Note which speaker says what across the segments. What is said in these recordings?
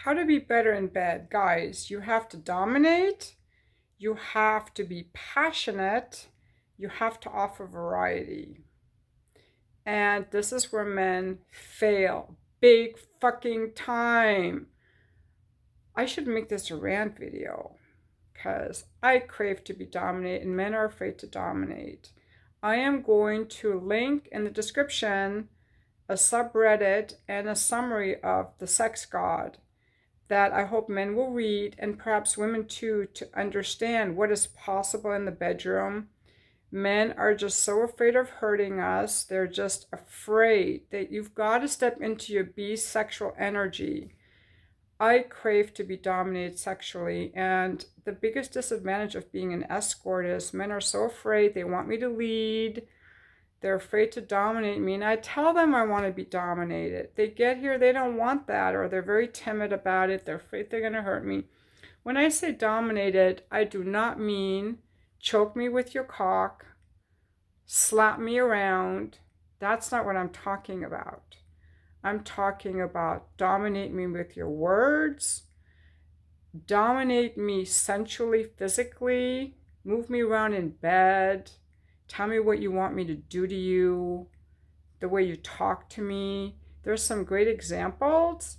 Speaker 1: how to be better in bed. Guys, you have to dominate, you have to be passionate, you have to offer variety. And this is where men fail big fucking time. I should make this a rant video because I crave to be dominated and men are afraid to dominate. I am going to link in the description a subreddit and a summary of the sex god that I hope men will read, and perhaps women too, to understand what is possible in the bedroom. Men are just so afraid of hurting us. They're just afraid that you've got to step into your beast sexual energy. I crave to be dominated sexually, and the biggest disadvantage of being an escort is men are so afraid. They want me to lead. They're afraid to dominate me, and I tell them I want to be dominated. They get here, they don't want that, or they're very timid about it. They're afraid they're going to hurt me. When I say dominated, I do not mean choke me with your cock, slap me around. That's not what I'm talking about. I'm talking about dominate me with your words, dominate me sensually, physically, move me around in bed, tell me what you want me to do to you, the way you talk to me. There's some great examples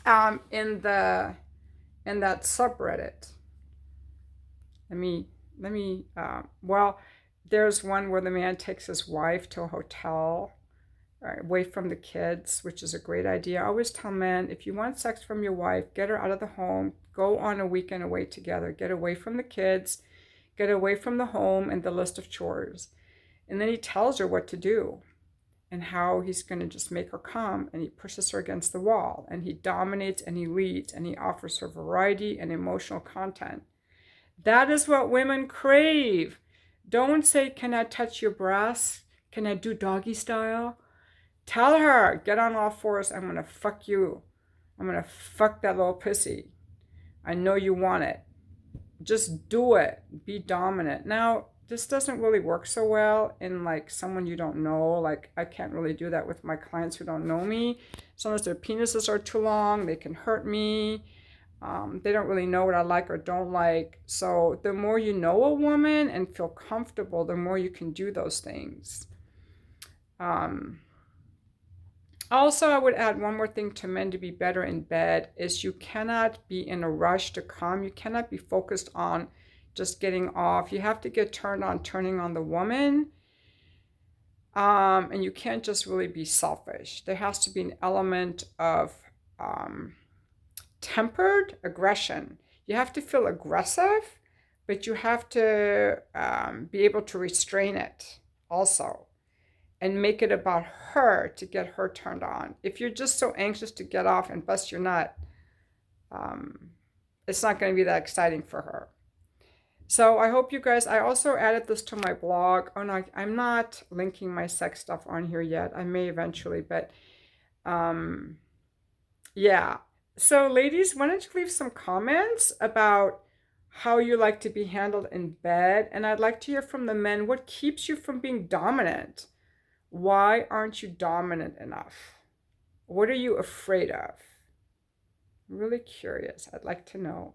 Speaker 1: in that subreddit. Well, there's one where the man takes his wife to a hotel away from the kids, which is a great idea. I always tell men, if you want sex from your wife, get her out of the home, go on a weekend away together, get away from the kids, get away from the home and the list of chores. And then he tells her what to do and how he's going to just make her come, and he pushes her against the wall, and he dominates and he leads and he offers her variety and emotional content. That is what women crave. Don't say, can I touch your breasts? Can I do doggy style? Tell her, get on all fours, I'm going to fuck you. I'm going to fuck that little pussy. I know you want it. Just do it. Be dominant. Now, this doesn't really work so well in like someone you don't know. Like, I can't really do that with my clients who don't know me. Sometimes their penises are too long. They can hurt me. They don't really know what I like or don't like. So the more you know a woman and feel comfortable, the more you can do those things. Also, I would add one more thing to men to be better in bed is you cannot be in a rush to come. You cannot be focused on just getting off. You have to get turned on, turning on the woman. And you can't just really be selfish. There has to be an element of tempered aggression. You have to feel aggressive, but you have to be able to restrain it also and make it about her to get her turned on. If you're just so anxious to get off and bust your nut, it's not going to be that exciting for her. So I hope you guys, I also added this to my blog. Oh no, I'm not linking my sex stuff on here yet. I may eventually, but yeah. So ladies, why don't you leave some comments about how you like to be handled in bed? And I'd like to hear from the men, what keeps you from being dominant? Why aren't you dominant enough? What are you afraid of? I'm really curious. I'd like to know.